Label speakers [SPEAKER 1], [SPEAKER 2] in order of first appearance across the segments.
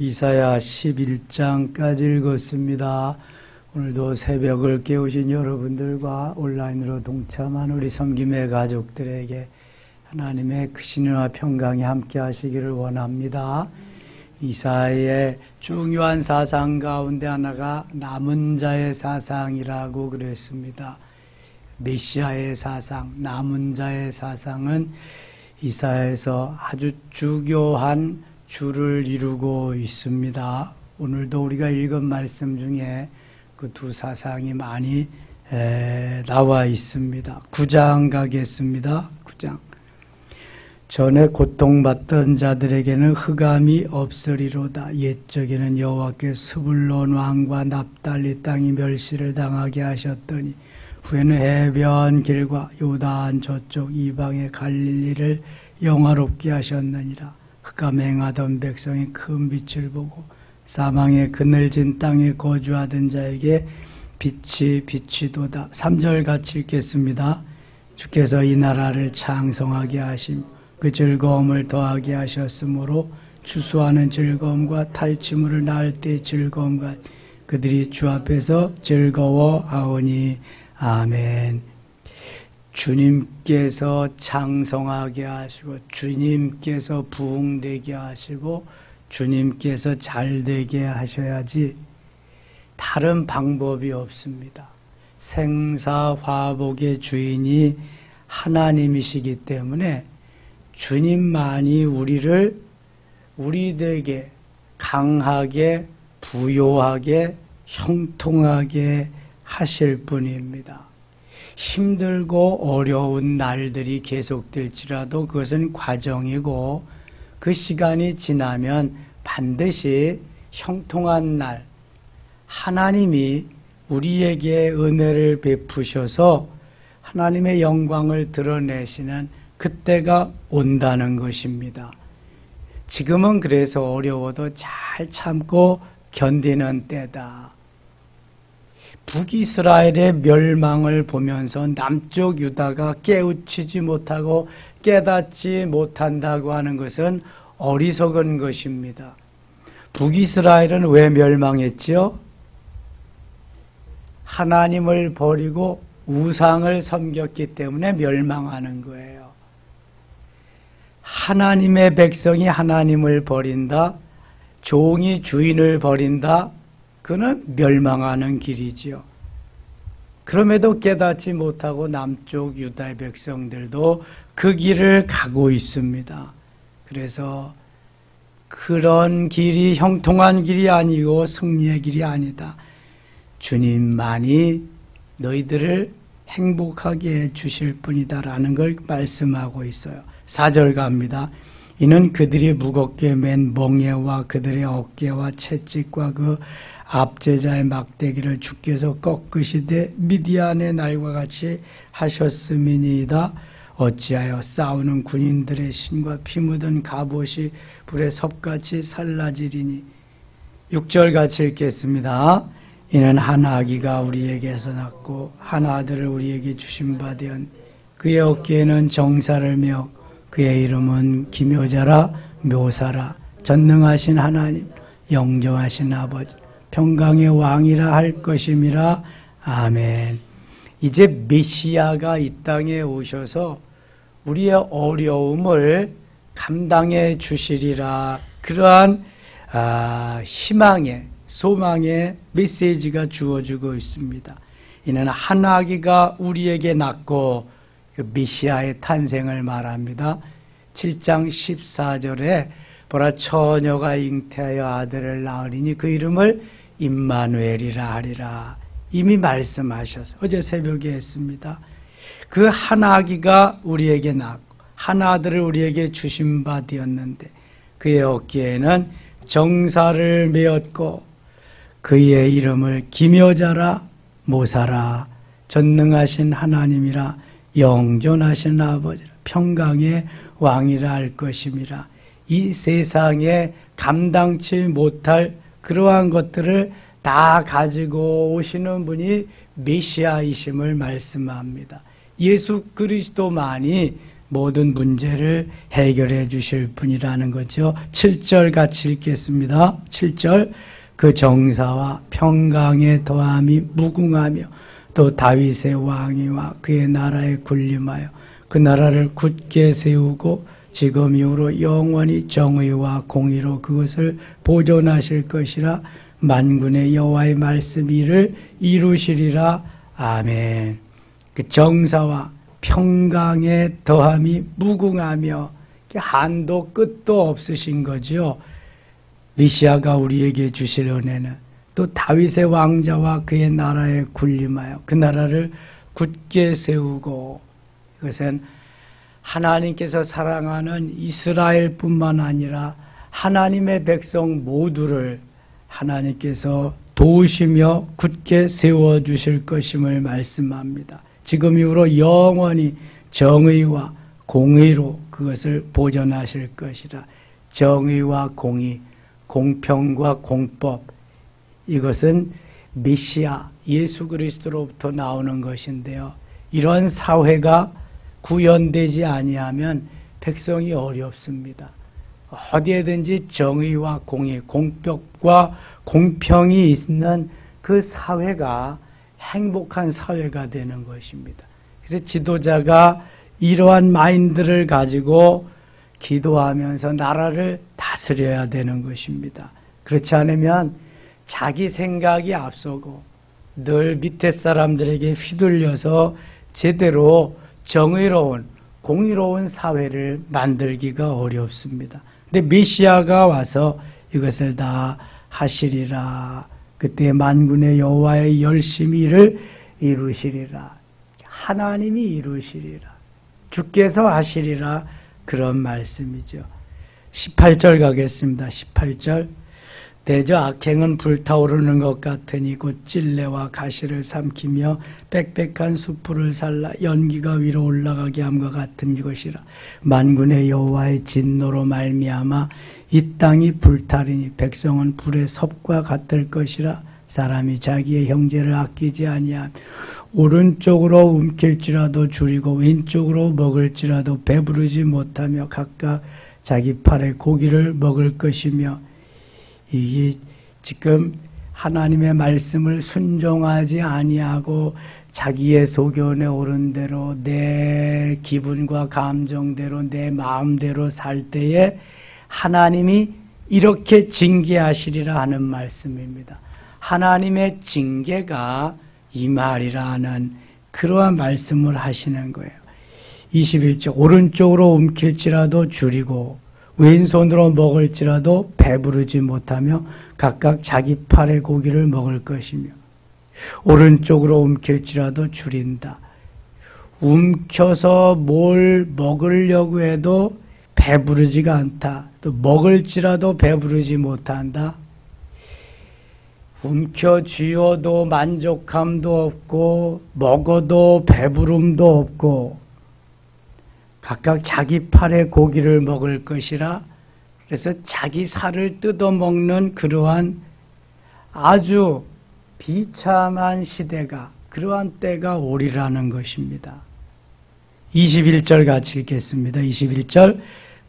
[SPEAKER 1] 이사야 11장까지 읽었습니다. 오늘도 새벽을 깨우신 여러분들과 온라인으로 동참한 우리 섬김의 가족들에게 하나님의 크신 은혜와 평강이 함께 하시기를 원합니다. 이사야의 중요한 사상 가운데 하나가 남은 자의 사상이라고 그랬습니다. 메시아의 사상, 남은 자의 사상은 이사야에서 아주 중요한 주를 이루고 있습니다. 오늘도 우리가 읽은 말씀 중에 그 두 사상이 많이 나와 있습니다. 9장 가겠습니다. 9장. 전에 고통받던 자들에게는 흑암이 없으리로다. 옛적에는 여호와께 스불론 왕과 납달리 땅이 멸시를 당하게 하셨더니 후에는 해변 길과 요단 저쪽 이방의 갈릴리를 영화롭게 하셨느니라. 흑암 행하던 백성이 큰 빛을 보고 사망의 그늘진 땅에 거주하던 자에게 빛이 비치도다. 3절 같이 읽겠습니다. 주께서 이 나라를 창성하게 하심 그 즐거움을 더하게 하셨으므로 추수하는 즐거움과 탈취물을 낳을 때의 즐거움과 그들이 주 앞에서 즐거워하오니 아멘. 주님께서 창성하게 하시고 주님께서 부흥되게 하시고 주님께서 잘되게 하셔야지 다른 방법이 없습니다. 생사화복의 주인이 하나님이시기 때문에 주님만이 우리에게 강하게 부요하게 형통하게 하실 분입니다. 힘들고 어려운 날들이 계속될지라도 그것은 과정이고 그 시간이 지나면 반드시 형통한 날 하나님이 우리에게 은혜를 베푸셔서 하나님의 영광을 드러내시는 그때가 온다는 것입니다. 지금은 그래서 어려워도 잘 참고 견디는 때다. 북이스라엘의 멸망을 보면서 남쪽 유다가 깨우치지 못하고 깨닫지 못한다고 하는 것은 어리석은 것입니다. 북이스라엘은 왜 멸망했지요? 하나님을 버리고 우상을 섬겼기 때문에 멸망하는 거예요. 하나님의 백성이 하나님을 버린다, 종이 주인을 버린다, 그는 멸망하는 길이지요. 그럼에도 깨닫지 못하고 남쪽 유다의 백성들도 그 길을 가고 있습니다. 그래서 그런 길이 형통한 길이 아니고 승리의 길이 아니다. 주님만이 너희들을 행복하게 해주실 분이다라는 걸 말씀하고 있어요. 4절 갑니다. 이는 그들이 무겁게 맨 멍에와 그들의 어깨와 채찍과 그 압제자의 막대기를 주께서 꺾으시되 미디안의 날과 같이 하셨음이니이다. 어찌하여 싸우는 군인들의 신과 피 묻은 갑옷이 불에 섭같이 살라지리니. 6절 같이 읽겠습니다. 이는 한 아기가 우리에게서 낳고 한 아들을 우리에게 주신 바 되었 그의 어깨에는 정사를 메어 그의 이름은 기묘자라 묘사라 전능하신 하나님 영정하신 아버지 평강의 왕이라 할 것임이라. 아멘. 이제 메시아가 이 땅에 오셔서 우리의 어려움을 감당해 주시리라. 그러한 희망의 소망의 메시지가 주어지고 있습니다. 이는 한 아기가 우리에게 낳고 그 메시아의 탄생을 말합니다. 7장 14절에 보라 처녀가 잉태하여 아들을 낳으리니 그 이름을 임마누엘이라 하리라. 이미 말씀하셔서 어제 새벽에 했습니다. 그 한 아기가 우리에게 낳고 한 아들을 우리에게 주신 바 되었는데 그의 어깨에는 정사를 메었고 그의 이름을 기묘자라 모사라 전능하신 하나님이라 영존하신 아버지라 평강의 왕이라 할 것임이라. 이 세상에 감당치 못할 그러한 것들을 다 가지고 오시는 분이 메시아이심을 말씀합니다. 예수 그리스도만이 모든 문제를 해결해 주실 분이라는 거죠. 7절 같이 읽겠습니다. 7절 그 정사와 평강의 더함이 무궁하며 또 다윗의 왕위와 그의 나라에 군림하여 그 나라를 굳게 세우고 지금 이후로 영원히 정의와 공의로 그것을 보존하실 것이라. 만군의 여호와의 말씀 이를 이루시리라. 아멘. 그 정사와 평강의 더함이 무궁하며 한도 끝도 없으신 거죠. 메시아가 우리에게 주실 은혜는 또 다윗의 왕자와 그의 나라에 군림하여 그 나라를 굳게 세우고, 이것은 하나님께서 사랑하는 이스라엘뿐만 아니라 하나님의 백성 모두를 하나님께서 도우시며 굳게 세워주실 것임을 말씀합니다. 지금 이후로 영원히 정의와 공의로 그것을 보존하실 것이라. 정의와 공의, 공평과 공법, 이것은 메시아 예수 그리스도로부터 나오는 것인데요. 이런 사회가 구현되지 아니하면 백성이 어렵습니다. 어디에든지 정의와 공의, 공평과 공평이 있는 그 사회가 행복한 사회가 되는 것입니다. 그래서 지도자가 이러한 마인드를 가지고 기도하면서 나라를 다스려야 되는 것입니다. 그렇지 않으면 자기 생각이 앞서고 늘 밑에 사람들에게 휘둘려서 제대로 정의로운 공의로운 사회를 만들기가 어렵습니다. 근데 메시아가 와서 이것을 다 하시리라. 그때 만군의 여호와의 열심히 이를 이루시리라. 하나님이 이루시리라. 주께서 하시리라. 그런 말씀이죠. 18절 가겠습니다. 18절 대저 악행은 불타오르는 것 같으니 곧 찔레와 가시를 삼키며 빽빽한 수풀을 살라 연기가 위로 올라가게 함과 같은 것이라. 만군의 여호와의 진노로 말미암아 이 땅이 불타리니 백성은 불의 섭과 같을 것이라. 사람이 자기의 형제를 아끼지 아니하면 오른쪽으로 움킬지라도 줄이고 왼쪽으로 먹을지라도 배부르지 못하며 각각 자기 팔에 고기를 먹을 것이며. 이게 지금 하나님의 말씀을 순종하지 아니하고 자기의 소견에 오른 대로 내 기분과 감정대로 내 마음대로 살 때에 하나님이 이렇게 징계하시리라 하는 말씀입니다. 하나님의 징계가 임하리라는 그러한 말씀을 하시는 거예요. 21절 오른쪽으로 움킬지라도 줄이고 왼손으로 먹을지라도 배부르지 못하며 각각 자기 팔의 고기를 먹을 것이며. 오른쪽으로 움킬지라도 줄인다. 움켜서 뭘 먹으려고 해도 배부르지가 않다. 또 먹을지라도 배부르지 못한다. 움켜쥐어도 만족함도 없고 먹어도 배부름도 없고 각각 자기 팔의 고기를 먹을 것이라. 그래서 자기 살을 뜯어먹는 그러한 아주 비참한 시대가, 그러한 때가 오리라는 것입니다. 21절 같이 읽겠습니다. 21절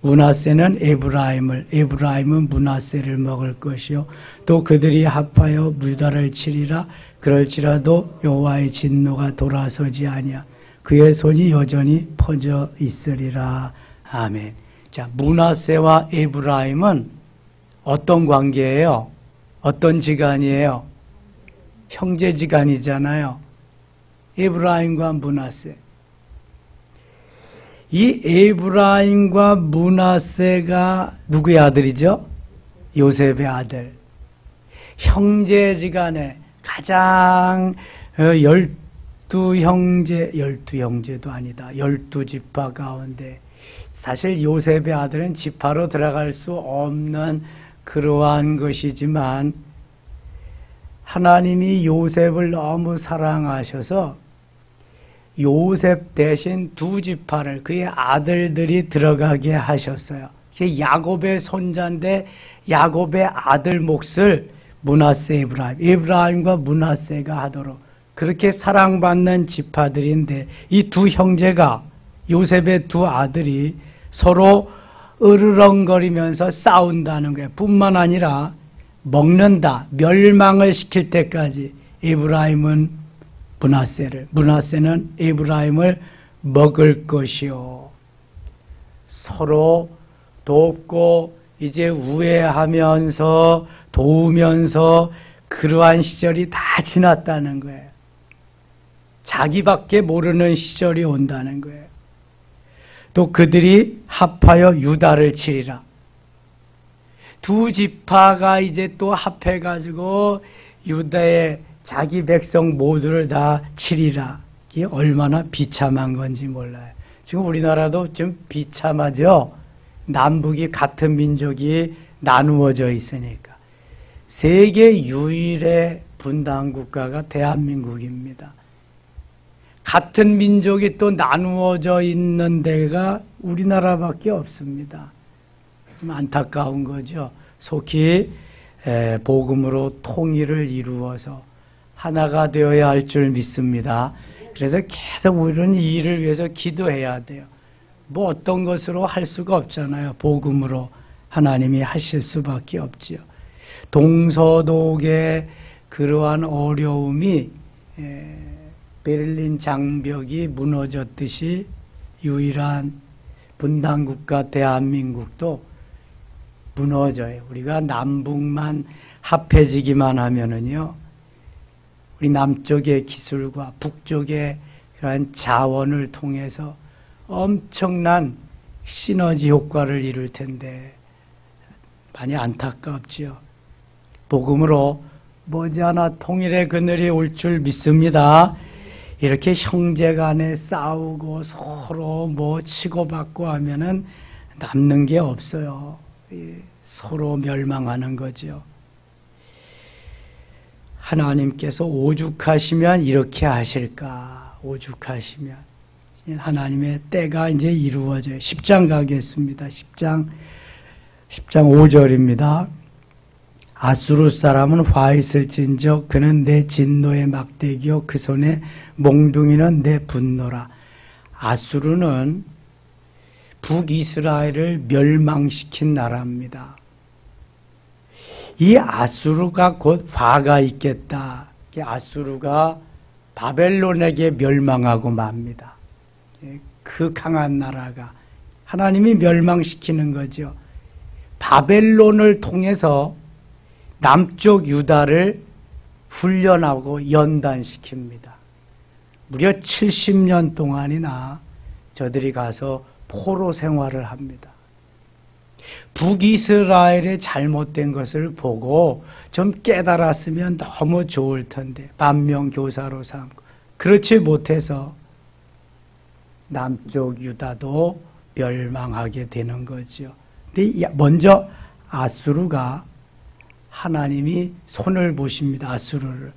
[SPEAKER 1] 므낫세는 에브라임은 므낫세를 먹을 것이요 또 그들이 합하여 유다를 치리라. 그럴지라도 여호와의 진노가 돌아서지 아니하 그의 손이 여전히 퍼져 있으리라. 아멘. 자, 므낫세와 에브라임은 어떤 관계예요? 어떤 지간이에요? 형제지간이잖아요. 에브라임과 므낫세. 이 에브라임과 므낫세가 누구의 아들이죠? 요셉의 아들. 형제지간에 가장 12형제도 아니다. 12지파 가운데 사실 요셉의 아들은 지파로 들어갈 수 없는 그러한 것이지만 하나님이 요셉을 너무 사랑하셔서 요셉 대신 두 지파를 그의 아들들이 들어가게 하셨어요. 야곱의 손자인데 야곱의 아들 몫을 므낫세 에브라임과 므낫세가 하도록 그렇게 사랑받는 지파들인데 이 두 형제가 요셉의 두 아들이 서로 으르렁거리면서 싸운다는 거예요. 뿐만 아니라 먹는다, 멸망을 시킬 때까지 에브라임은 므낫세를, 므낫세는 에브라임을 먹을 것이요. 서로 돕고 이제 우애하면서 도우면서 그러한 시절이 다 지났다는 거예요. 자기밖에 모르는 시절이 온다는 거예요. 또 그들이 합하여 유다를 치리라. 두 지파가 이제 또 합해가지고 유다의 자기 백성 모두를 다 치리라. 이게 얼마나 비참한 건지 몰라요. 지금 우리나라도 좀 비참하죠. 남북이 같은 민족이 나누어져 있으니까. 세계 유일의 분단 국가가 대한민국입니다. 같은 민족이 또 나누어져 있는 데가 우리나라밖에 없습니다. 좀 안타까운 거죠. 속히 복음으로 통일을 이루어서 하나가 되어야 할 줄 믿습니다. 그래서 계속 우리는 이 일을 위해서 기도해야 돼요. 뭐 어떤 것으로 할 수가 없잖아요. 복음으로 하나님이 하실 수밖에 없지요. 동서독의 그러한 어려움이 베를린 장벽이 무너졌듯이 유일한 분단국가 대한민국도 무너져요. 우리가 남북만 합해지기만 하면은요, 우리 남쪽의 기술과 북쪽의 그러한 자원을 통해서 엄청난 시너지 효과를 이룰 텐데 많이 안타깝지요. 복음으로 머지않아 통일의 그늘이 올 줄 믿습니다. 이렇게 형제간에 싸우고 서로 뭐 치고받고 하면은 남는 게 없어요. 서로 멸망하는 거죠. 하나님께서 오죽하시면 이렇게 하실까? 오죽하시면 하나님의 때가 이제 이루어져요. 10장 가겠습니다. 10장 5절입니다. 아수르 사람은 화 있을진저 그는 내 진노의 막대기요 그 손에 몽둥이는 내 분노라. 아수르는 북이스라엘을 멸망시킨 나라입니다. 이 아수르가 곧 화가 있겠다. 아수르가 바벨론에게 멸망하고 맙니다. 그 강한 나라가 하나님이 멸망시키는 거죠. 바벨론을 통해서 남쪽 유다를 훈련하고 연단시킵니다. 무려 70년 동안이나 저들이 가서 포로 생활을 합니다. 북이스라엘의 잘못된 것을 보고 좀 깨달았으면 너무 좋을 텐데 반면교사로 삼고 그렇지 못해서 남쪽 유다도 멸망하게 되는 거죠. 근데 먼저 아수르가 하나님이 손을 보십니다. 아수르를.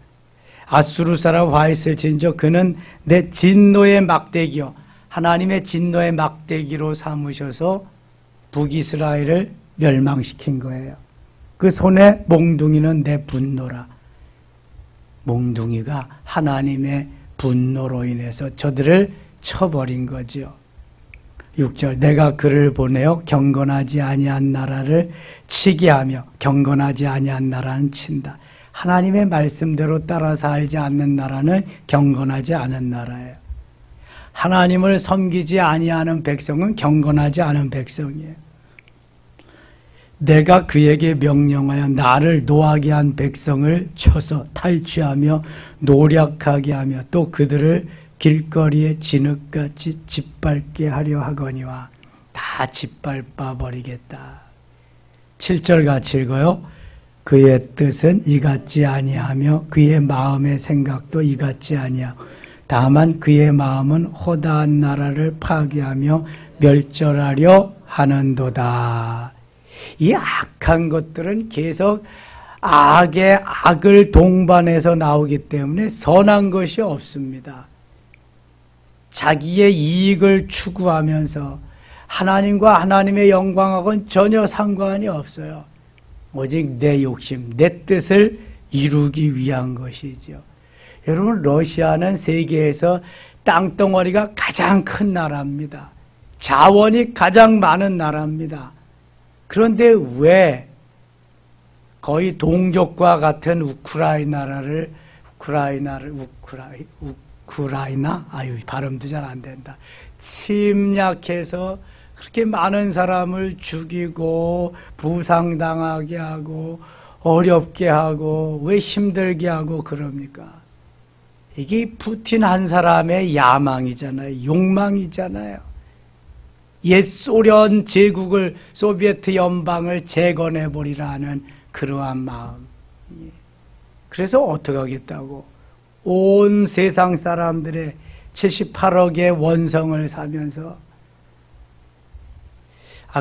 [SPEAKER 1] 아수르 사람 화 있을진저 그는 내 진노의 막대기요. 하나님의 진노의 막대기로 삼으셔서 북이스라엘을 멸망시킨 거예요. 그 손에 몽둥이는 내 분노라. 몽둥이가 하나님의 분노로 인해서 저들을 쳐버린 거죠. 6절 내가 그를 보내어 경건하지 아니한 나라를 치게 하며 경건하지 아니한 나라는 친다. 하나님의 말씀대로 따라 살지 않는 나라는 경건하지 않은 나라예요. 하나님을 섬기지 아니하는 백성은 경건하지 않은 백성이에요. 내가 그에게 명령하여 나를 노하게 한 백성을 쳐서 탈취하며 노략하게 하며 또 그들을 길거리에 진흙같이 짓밟게 하려 하거니와 다 짓밟아 버리겠다. 7절 같이 읽어요. 그의 뜻은 이같지 아니하며 그의 마음의 생각도 이같지 아니하고 다만 그의 마음은 허다한 나라를 파괴하며 멸절하려 하는도다. 이 악한 것들은 계속 악의 악을 동반해서 나오기 때문에 선한 것이 없습니다. 자기의 이익을 추구하면서 하나님과 하나님의 영광하고는 전혀 상관이 없어요. 오직 내 욕심, 내 뜻을 이루기 위한 것이죠. 여러분, 러시아는 세계에서 땅덩어리가 가장 큰 나라입니다. 자원이 가장 많은 나라입니다. 그런데 왜 거의 동족과 같은 우크라이나, 아유, 발음도 잘 안 된다. 침략해서 그렇게 많은 사람을 죽이고, 부상당하게 하고, 어렵게 하고, 왜 힘들게 하고 그럽니까? 이게 푸틴 한 사람의 야망이잖아요. 욕망이잖아요. 옛 소련 제국을, 소비에트 연방을 재건해버리라는 그러한 마음. 그래서 어떻게 하겠다고? 온 세상 사람들의 78억의 원성을 사면서.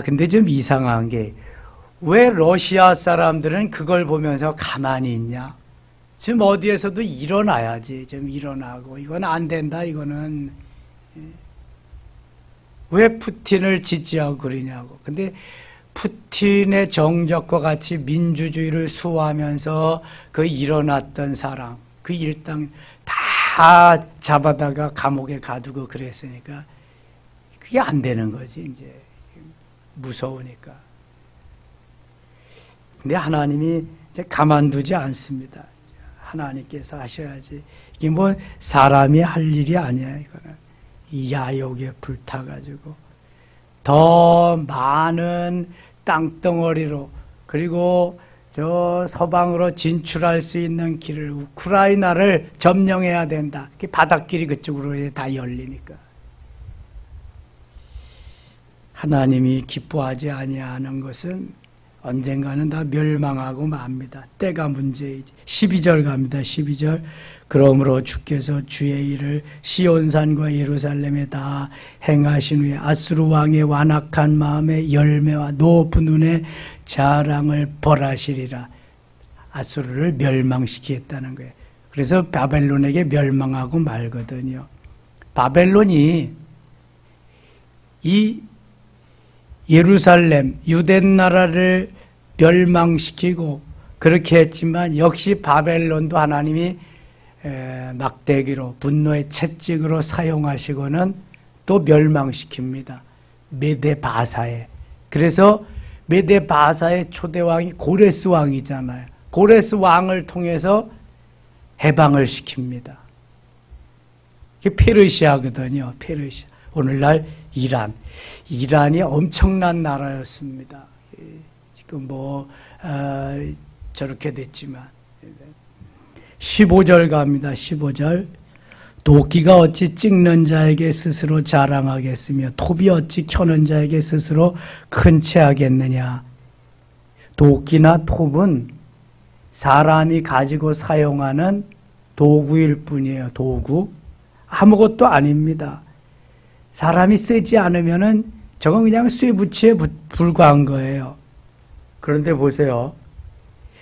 [SPEAKER 1] 근데 좀 이상한 게, 왜 러시아 사람들은 그걸 보면서 가만히 있냐? 지금 어디에서도 일어나야지. 좀 일어나고, 이건 안 된다, 이거는. 왜 푸틴을 지지하고 그러냐고. 근데 푸틴의 정적과 같이 민주주의를 수호하면서 그 일어났던 사람, 그 일당 다 잡아다가 감옥에 가두고 그랬으니까 그게 안 되는 거지, 이제. 무서우니까. 근데 하나님이 이제 가만두지 않습니다. 하나님께서 하셔야지. 이게 뭐 사람이 할 일이 아니야, 이거는. 이 야욕에 불타가지고 더 많은 땅덩어리로, 그리고 저 서방으로 진출할 수 있는 길을, 우크라이나를 점령해야 된다. 바닷길이 그쪽으로 다 열리니까. 하나님이 기뻐하지 아니하는 것은 언젠가는 다 멸망하고 맙니다. 때가 문제이지. 12절 갑니다. 12절. 그러므로 주께서 주의 일을 시온산과 예루살렘에 다 행하신 후에 아수르 왕의 완악한 마음의 열매와 높은 눈의 자랑을 벌하시리라. 아수르를 멸망시키겠다는 거예요. 그래서 바벨론에게 멸망하고 말거든요. 바벨론이 이 예루살렘, 유대 나라를 멸망시키고 그렇게 했지만, 역시 바벨론도 하나님이 막대기로, 분노의 채찍으로 사용하시고는 또 멸망시킵니다. 메데바사에. 그래서 메데바사의 초대왕이 고레스 왕이잖아요. 고레스 왕을 통해서 해방을 시킵니다. 이게 페르시아거든요. 페르시아. 오늘날 이란이 엄청난 나라였습니다. 지금 저렇게 됐지만. 15절 갑니다. 15절. 도끼가 어찌 찍는 자에게 스스로 자랑하겠으며 톱이 어찌 켜는 자에게 스스로 큰 채 하겠느냐. 도끼나 톱은 사람이 가지고 사용하는 도구일 뿐이에요. 도구. 아무것도 아닙니다. 사람이 쓰지 않으면은 저건 그냥 쇠붙이에 불과한 거예요. 그런데 보세요.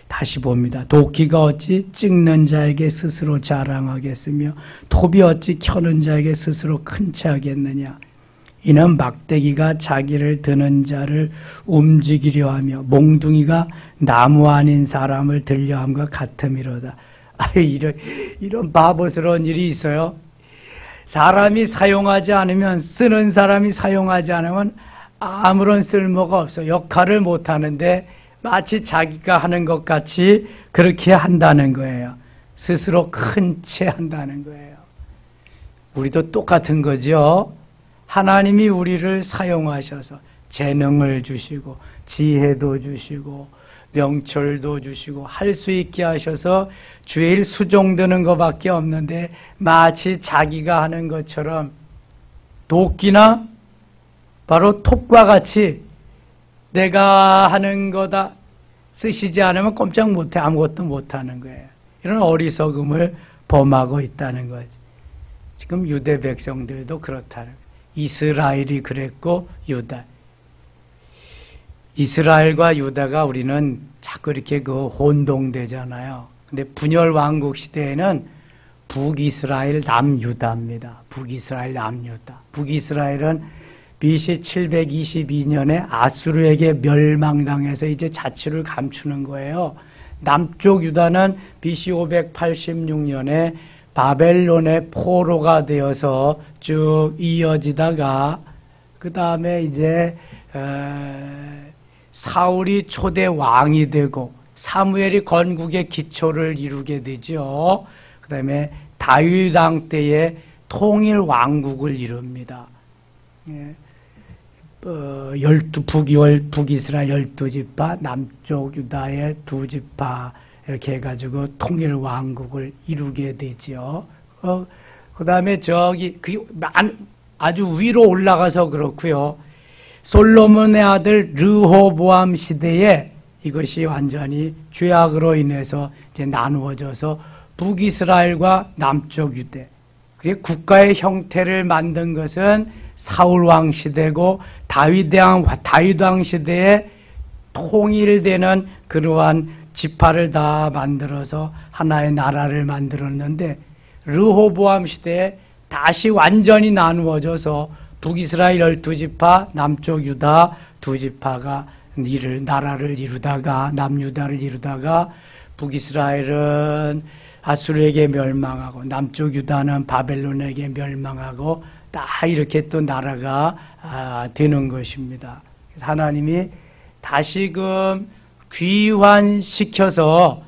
[SPEAKER 1] 다시 봅니다. 도끼가 어찌 찍는 자에게 스스로 자랑하겠으며 톱이 어찌 켜는 자에게 스스로 큰 채 하겠느냐. 이는 막대기가 자기를 드는 자를 움직이려 하며 몽둥이가 나무 아닌 사람을 들려 함과 같음이로다. 이런 바보스러운 일이 있어요. 사람이 사용하지 않으면, 쓰는 사람이 사용하지 않으면 아무런 쓸모가 없어. 역할을 못 하는데 마치 자기가 하는 것 같이 그렇게 한다는 거예요. 스스로 큰 채 한다는 거예요. 우리도 똑같은 거죠. 하나님이 우리를 사용하셔서 재능을 주시고 지혜도 주시고 명철도 주시고 할 수 있게 하셔서 주의 일 수종드는 것밖에 없는데, 마치 자기가 하는 것처럼 도끼나 바로 톱과 같이 내가 하는 거다 쓰시지 않으면 꼼짝 못해. 아무것도 못하는 거예요. 이런 어리석음을 범하고 있다는 거지. 지금 유대 백성들도 그렇다는 거예요. 이스라엘이 그랬고 유다. 이스라엘과 유다가 우리는 자꾸 이렇게 혼동되잖아요. 근데 분열 왕국 시대에는 북이스라엘 남유다입니다. 북이스라엘 남유다. 북이스라엘은 BC 722년에 아수르에게 멸망당해서 이제 자치를 감추는 거예요. 남쪽 유다는 BC 586년에 바벨론의 포로가 되어서 쭉 이어지다가 그 다음에 이제 사울이 초대 왕이 되고 사무엘이 건국의 기초를 이루게 되죠. 그 다음에 다윗 왕 때에 통일 왕국을 이룹니다. 북이스라엘 12지파, 남쪽 유다의 2지파 이렇게 해가지고 통일 왕국을 이루게 되죠. 그 다음에 아주 위로 올라가서 그렇고요. 솔로몬의 아들 르호보암 시대에 이것이 완전히 죄악으로 인해서 이제 나누어져서 북이스라엘과 남쪽 유대, 그리고 국가의 형태를 만든 것은 사울 왕 시대고 다윗 왕 시대에 통일되는 그러한 지파를 다 만들어서 하나의 나라를 만들었는데, 르호보암 시대에 다시 완전히 나누어져서 북이스라엘 12지파, 남쪽 유다 2지파가 나라를 이루다가, 남유다를 이루다가, 북이스라엘은 아수르에게 멸망하고 남쪽 유다는 바벨론에게 멸망하고 다 이렇게 또 나라가 되는 것입니다. 하나님이 다시금 귀환시켜서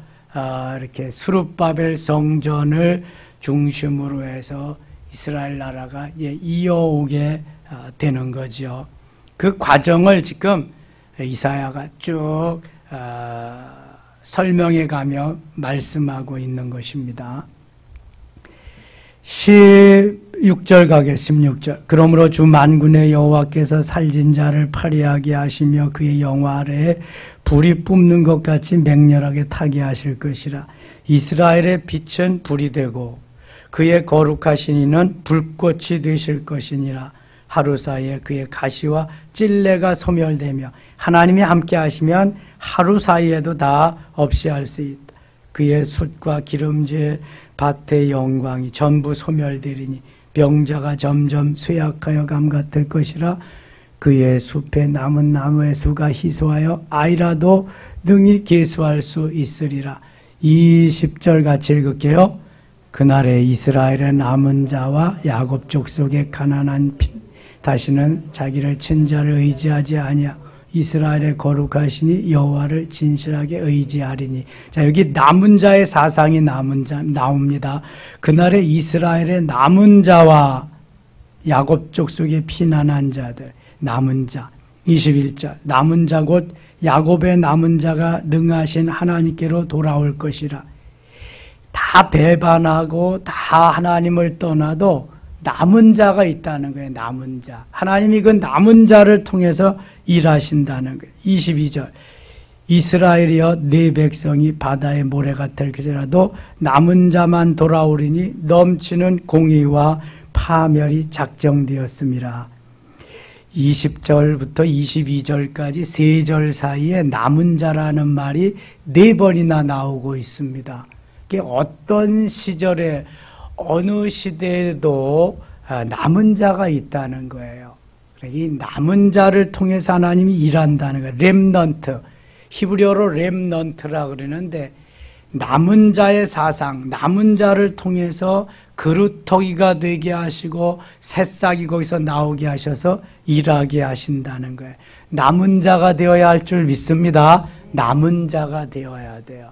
[SPEAKER 1] 이렇게 수룹바벨 성전을 중심으로 해서 이스라엘 나라가 이어오게 되는 거죠. 그 과정을 지금 이사야가 쭉 설명해 가며 말씀하고 있는 것입니다. 16절 가겠습니다. 16절. 그러므로 주 만군의 여호와께서 살진 자를 파리하게 하시며 그의 영화 아래에 불이 뿜는 것 같이 맹렬하게 타게 하실 것이라. 이스라엘의 빛은 불이 되고 그의 거룩하신 이는 불꽃이 되실 것이니라. 하루 사이에 그의 가시와 찔레가 소멸되며 하나님이 함께 하시면 하루 사이에도 다 없이 할 수 있다. 그의 숯과 기름질 밭의 영광이 전부 소멸되리니 병자가 점점 쇠약하여 감 같을 것이라. 그의 숲에 남은 나무의 수가 희소하여 아이라도 능히 계수할 수 있으리라. 20절 같이 읽을게요. 그날에 이스라엘의 남은 자와 야곱 족속의 가난한 다시는 자기를 친 자를 의지하지 아니하 이스라엘의 거룩하시니 여호와를 진실하게 의지하리니. 자, 여기 남은 자의 사상이 나옵니다. 그날에 이스라엘의 남은 자와 야곱 족속의 피난한 자들, 남은 자. 21절. 남은 자 곧 야곱의 남은 자가 능하신 하나님께로 돌아올 것이라. 다 배반하고 다 하나님을 떠나도 남은 자가 있다는 거예요. 남은 자. 하나님이 그 남은 자를 통해서 일하신다는 거예요. 22절. 이스라엘이여 네 백성이 바다의 모래 같을지라도 남은 자만 돌아오리니 넘치는 공의와 파멸이 작정되었습니다. 20절부터 22절까지 세 절 사이에 남은 자라는 말이 4번이나 나오고 있습니다. 그게 어떤 시절에 어느 시대에도 남은 자가 있다는 거예요. 이 남은 자를 통해서 하나님이 일한다는 거예요. 렘넌트, 히브리어로 렘넌트라고 그러는데 남은 자의 사상, 남은 자를 통해서 그루터기가 되게 하시고 새싹이 거기서 나오게 하셔서 일하게 하신다는 거예요. 남은 자가 되어야 할 줄 믿습니다. 남은 자가 되어야 돼요.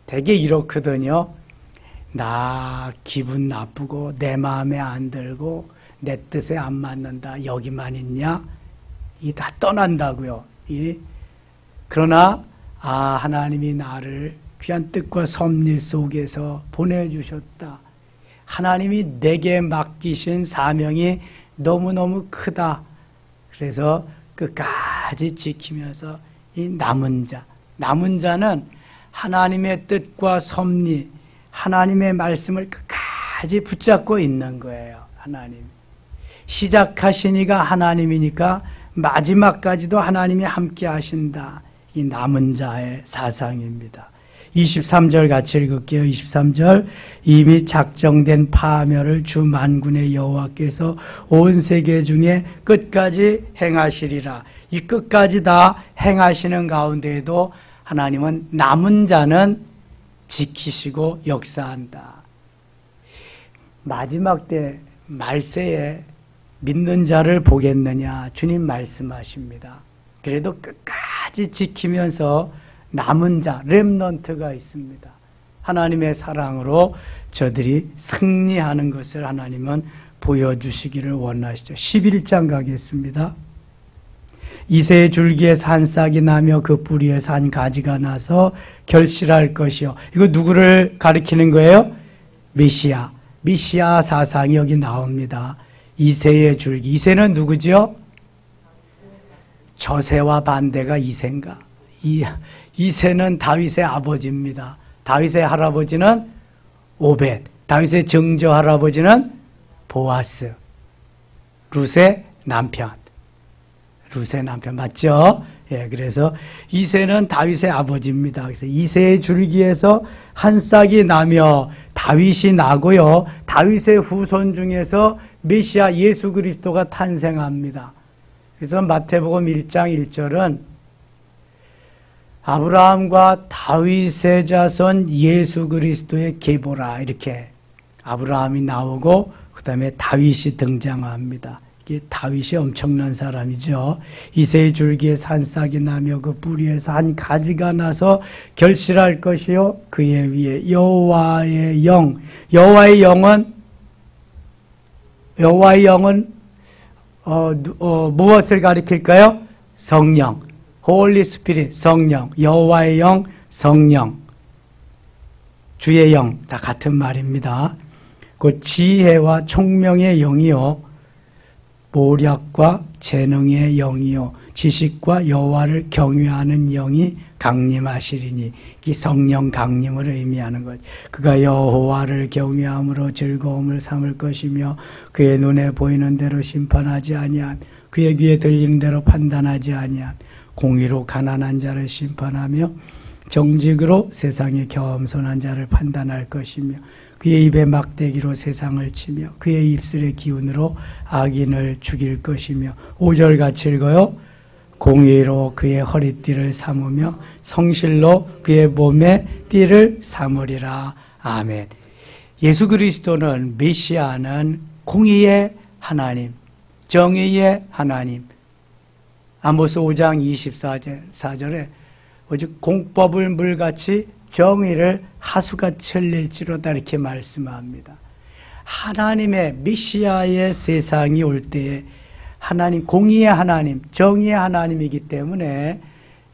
[SPEAKER 1] 되게 이렇거든요. 나 기분 나쁘고 내 마음에 안 들고 내 뜻에 안 맞는다. 여기만 있냐? 이 다 떠난다고요. 그러나 하나님이 나를 귀한 뜻과 섭리 속에서 보내주셨다. 하나님이 내게 맡기신 사명이 너무너무 크다. 그래서 끝까지 지키면서 이 남은 자는 하나님의 뜻과 섭리, 하나님의 말씀을 끝까지 붙잡고 있는 거예요. 하나님. 시작하신 이가 하나님이니까 마지막까지도 하나님이 함께 하신다. 이 남은 자의 사상입니다. 23절 같이 읽을게요. 23절. 이미 작정된 파멸을 주 만군의 여호와께서 온 세계 중에 끝까지 행하시리라. 이 끝까지 다 행하시는 가운데에도 하나님은 남은 자는 지키시고 역사한다. 마지막 때 말세에 믿는 자를 보겠느냐 주님 말씀하십니다. 그래도 끝까지 지키면서 남은 자 렘넌트가 있습니다. 하나님의 사랑으로 저들이 승리하는 것을 하나님은 보여주시기를 원하시죠. 11장 가겠습니다. 이새의 줄기에서 한 싹이 나며 그 뿌리에서 한 가지가 나서 결실할 것이요. 이거 누구를 가리키는 거예요? 메시아. 메시아 사상이 여기 나옵니다. 이새의 줄기. 이새는 누구죠? 저새와 반대가 이새인가? 이새는 다윗의 아버지입니다. 다윗의 할아버지는 오벳. 다윗의 증조 할아버지는 보아스. 룻의 남편. 룻의 남편 맞죠? 예, 그래서 이새는 다윗의 아버지입니다. 그래서 이새의 줄기에서 한 싹이 나며 다윗이 나고요. 다윗의 후손 중에서 메시아 예수 그리스도가 탄생합니다. 그래서 마태복음 1장 1절은 아브라함과 다윗의 자손 예수 그리스도의 계보라 이렇게 아브라함이 나오고 그 다음에 다윗이 등장합니다. 이게 다윗이 엄청난 사람이죠. 이새의 줄기에서 한 싹이 나며 그 뿌리에서 한 가지가 나서 결실할 것이요 그의 위에 여호와의 영. 여호와의 영은 무엇을 가리킬까요? 성령. Holy Spirit, 성령. 여호와의 영, 성령. 주의 영, 다 같은 말입니다. 그 지혜와 총명의 영이요. 모략과 재능의 영이요 지식과 여호와를 경외하는 영이 강림하시리니 이 성령 강림을 의미하는 것. 그가 여호와를 경외함으로 즐거움을 삼을 것이며 그의 눈에 보이는 대로 심판하지 아니함 그의 귀에 들리는 대로 판단하지 아니함 공의로 가난한 자를 심판하며 정직으로 세상의 겸손한 자를 판단할 것이며 그의 입에 막대기로 세상을 치며 그의 입술의 기운으로 악인을 죽일 것이며 5절 같이 읽어요. 공의로 그의 허리띠를 삼으며 성실로 그의 몸에 띠를 삼으리라. 아멘. 예수 그리스도는 메시아는 공의의 하나님, 정의의 하나님. 아모스 5장 24절에 오직 공법을 물같이 정의를 하수같이 흘릴지로다 이렇게 말씀합니다. 하나님의 메시아의 세상이 올 때에 하나님 공의의 하나님, 정의의 하나님이기 때문에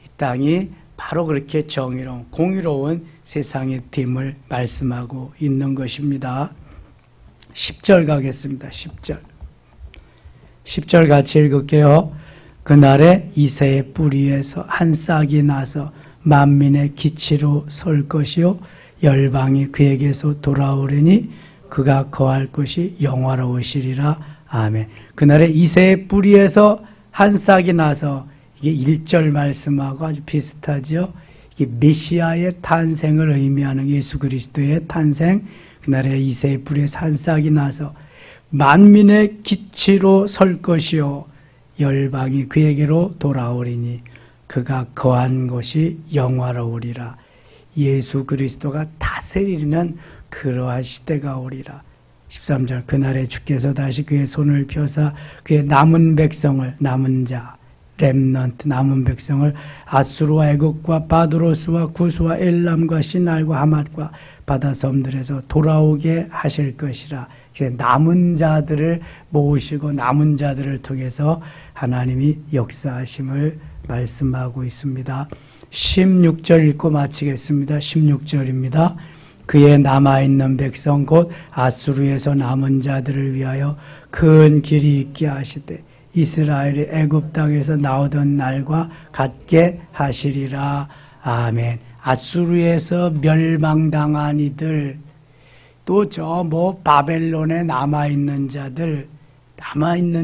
[SPEAKER 1] 이 땅이 바로 그렇게 정의로운 공의로운 세상의 됨을 말씀하고 있는 것입니다. 10절 가겠습니다. 10절 같이 읽을게요. 그날에 이새의 뿌리에서 한 싹이 나서 만민의 기치로 설 것이요 열방이 그에게서 돌아오려니 그가 거할 것이 영화로우시리라. 아멘. 그날에 이새의 뿌리에서 한 싹이 나서 이게 1절 말씀하고 아주 비슷하죠. 이게 메시아의 탄생을 의미하는 예수 그리스도의 탄생. 그날에 이새의 뿌리에서 한 싹이 나서 만민의 기치로 설 것이요 열방이 그에게로 돌아오리니 그가 거한 것이 영화로우리라. 예수 그리스도가 다스리는 그러한 시대가 오리라. 13절 그날에 주께서 다시 그의 손을 펴사 그의 남은 백성을 남은 자 렘넌트 남은 백성을 아수르와 애국과 바드로스와 구스와 엘람과 시날과 하맛과 바다 섬들에서 돌아오게 하실 것이라. 남은 자들을 모으시고 남은 자들을 통해서 하나님이 역사하심을 말씀하고 있습니다. 16절 읽고 마치겠습니다. 16절입니다. 그의 남아있는 백성 곧 아수르에서 남은 자들을 위하여 큰 길이 있게 하시되 이스라엘이 애굽 땅에서 나오던 날과 같게 하시리라. 아멘. 아수르에서 멸망당한 이들 또 바벨론에 남아있는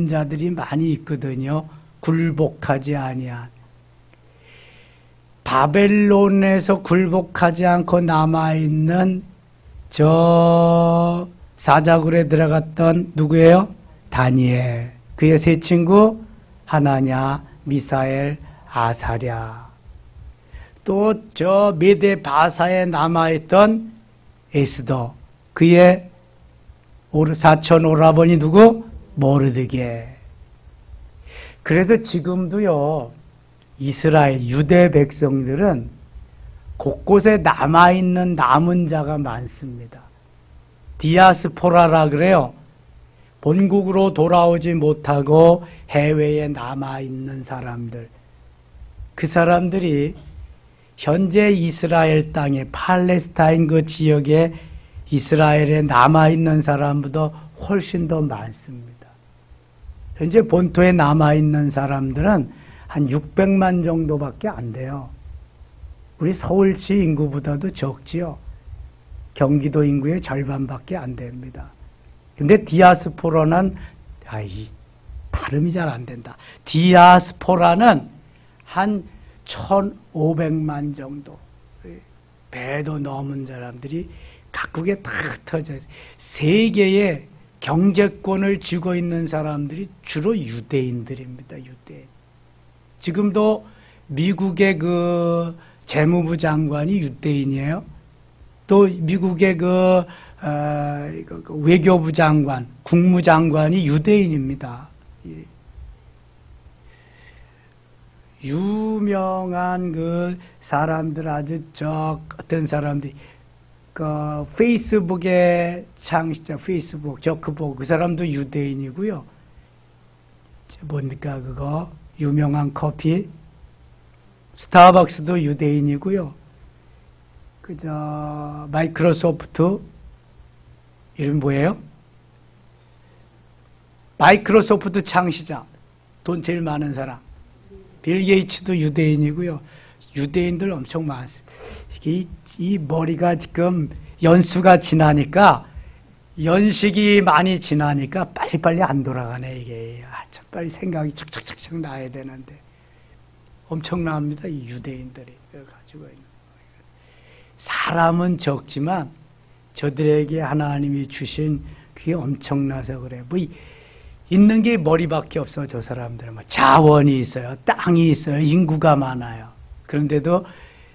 [SPEAKER 1] 자들이 많이 있거든요. 굴복하지 아니한. 바벨론에서 굴복하지 않고 남아있는 저 사자굴에 들어갔던 누구예요? 다니엘. 그의 세 친구 하나냐, 미사엘, 아사랴. 또 저 메데 바사에 남아있던 에스더. 그의 사촌 오라버니 누구? 모르드게. 그래서 지금도요, 이스라엘 유대 백성들은 곳곳에 남아있는 남은 자가 많습니다. 디아스포라라 그래요. 본국으로 돌아오지 못하고 해외에 남아있는 사람들. 그 사람들이 현재 이스라엘 땅에 팔레스타인 그 지역에 이스라엘에 남아있는 사람보다 훨씬 더 많습니다. 현재 본토에 남아있는 사람들은 한 600만 정도밖에 안 돼요. 우리 서울시 인구보다도 적지요. 경기도 인구의 절반밖에 안 됩니다. 근데 디아스포라는, 발음이 잘 안 된다. 디아스포라는 한 1,500만 정도. 배도 넘은 사람들이 각국에 다 흩어져 있어요. 세계의 경제권을 쥐고 있는 사람들이 주로 유대인들입니다. 유대인. 지금도 미국의 그 재무부 장관이 유대인이에요. 또 미국의 그 외교부 장관, 국무장관이 유대인입니다. 유명한 그 사람들 아주 어떤 사람들이 그 페이스북의 창시자 페이스북 저크버그 그 사람도 유대인이고요. 뭡니까 그거 유명한 커피 스타벅스도 유대인이고요. 그저 마이크로소프트 이름 뭐예요? 마이크로소프트 창시자 돈 제일 많은 사람 빌 게이츠도 유대인이고요. 유대인들 엄청 많습니다. 이 머리가 지금 연수가 지나니까 연식이 많이 지나니까 빨리빨리 안 돌아가네 이게. 참 빨리 생각이 착착착착 나야 되는데 엄청납니다. 이 유대인들이 가지고 있는. 사람은 적지만 저들에게 하나님이 주신 그게 엄청나서 그래. 뭐 있는 게 머리밖에 없어. 저 사람들은 뭐 자원이 있어요, 땅이 있어요, 인구가 많아요. 그런데도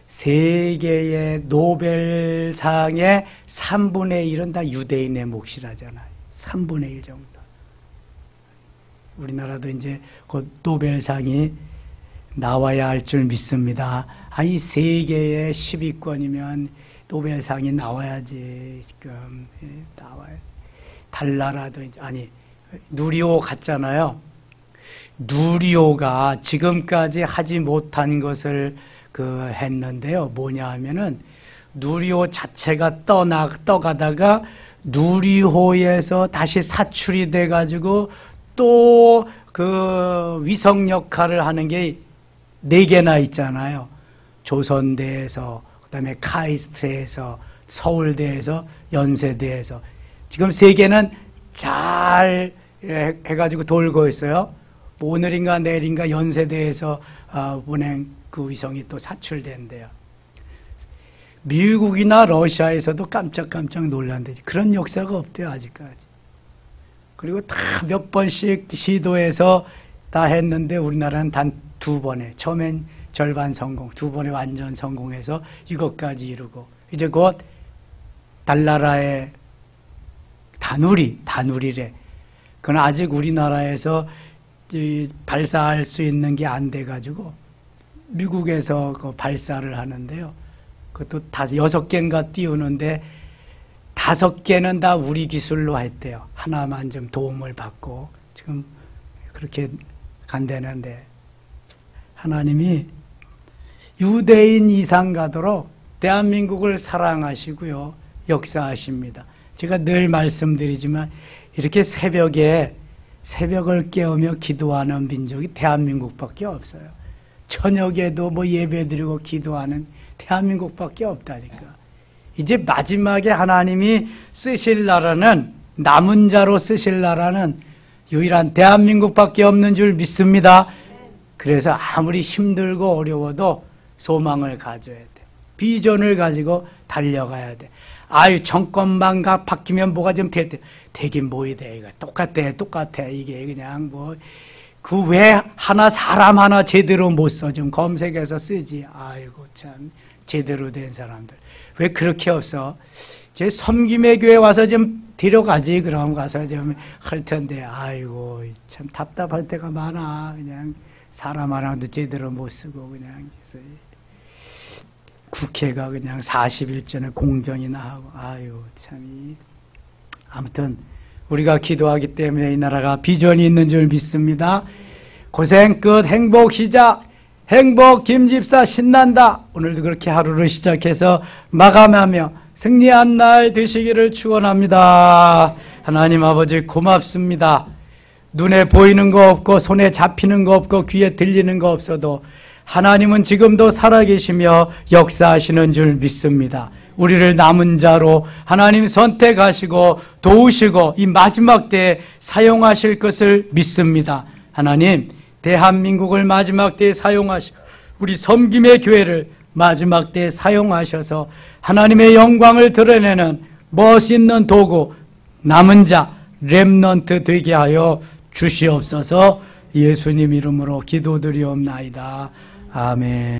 [SPEAKER 1] 세계의 노벨상의 3분의 1은 다 유대인의 몫이라잖아요. 3분의 1 정도. 우리나라도 이제 곧 노벨상이 나와야 할 줄 믿습니다. 이 세계의 10위권이면 노벨상이 나와야지. 지금 나와야. 달나라도 이제 누리호 갔잖아요. 누리호가 지금까지 하지 못한 것을 했는데요. 뭐냐 하면은 누리호 자체가 떠가다가 누리호에서 다시 사출이 돼가지고 또 그 위성 역할을 하는 게 4개나 있잖아요. 조선대에서, 그 다음에 카이스트에서, 서울대에서, 연세대에서. 지금 3개는 잘 해가지고 돌고 있어요. 뭐 오늘인가 내일인가 연세대에서 보낸 그 위성이 또 사출된대요. 미국이나 러시아에서도 깜짝깜짝 놀란대지. 그런 역사가 없대요, 아직까지. 그리고 다 몇 번씩 시도해서 다 했는데 우리나라는 단 2번에, 처음엔 절반 성공, 2번에 완전 성공해서 이것까지 이루고, 이제 곧 달나라의 다누리래. 그건 아직 우리나라에서 발사할 수 있는 게 안 돼가지고 미국에서 그 발사를 하는데요. 그것도 6개인가 띄우는데 5개는 다 우리 기술로 했대요. 하나만 좀 도움을 받고 지금 그렇게 간다는데 하나님이 유대인 이상 가도록 대한민국을 사랑하시고요. 역사하십니다. 제가 늘 말씀드리지만 이렇게 새벽을 깨우며 기도하는 민족이 대한민국밖에 없어요. 저녁에도 뭐 예배드리고 기도하는 대한민국밖에 없다니까. 이제 마지막에 하나님이 쓰실 나라는, 남은 자로 쓰실 나라는 유일한 대한민국밖에 없는 줄 믿습니다. 그래서 아무리 힘들고 어려워도 소망을 가져야 돼. 비전을 가지고 달려가야 돼. 정권만 바뀌면 뭐가 좀 되긴 뭐이 돼. 이거 똑같아. 이게 그냥 그 왜 사람 하나 제대로 못 써. 좀 검색해서 쓰지. 아이고, 참. 제대로 된 사람들. 왜 그렇게 없어? 제 섬김의 교회 와서 좀 데려가지. 그럼 가서 좀 할 텐데, 아이고, 참 답답할 때가 많아. 그냥 사람 하나도 제대로 못 쓰고, 그냥. 그래서 국회가 그냥 40일 전에 공정이나 하고, 아유, 참. 아무튼, 우리가 기도하기 때문에 이 나라가 비전이 있는 줄 믿습니다. 고생 끝, 행복 시작. 행복 김집사 신난다. 오늘도 그렇게 하루를 시작해서 마감하며 승리한 날 되시기를 축원합니다. 하나님 아버지 고맙습니다. 눈에 보이는 거 없고 손에 잡히는 거 없고 귀에 들리는 거 없어도 하나님은 지금도 살아계시며 역사하시는 줄 믿습니다. 우리를 남은 자로 하나님 선택하시고 도우시고 이 마지막 때에 사용하실 것을 믿습니다. 하나님, 대한민국을 마지막 때에 사용하시고 우리 섬김의 교회를 마지막 때에 사용하셔서 하나님의 영광을 드러내는 멋있는 도구, 남은 자, 렘넌트 되게 하여 주시옵소서. 예수님 이름으로 기도드리옵나이다. 아멘.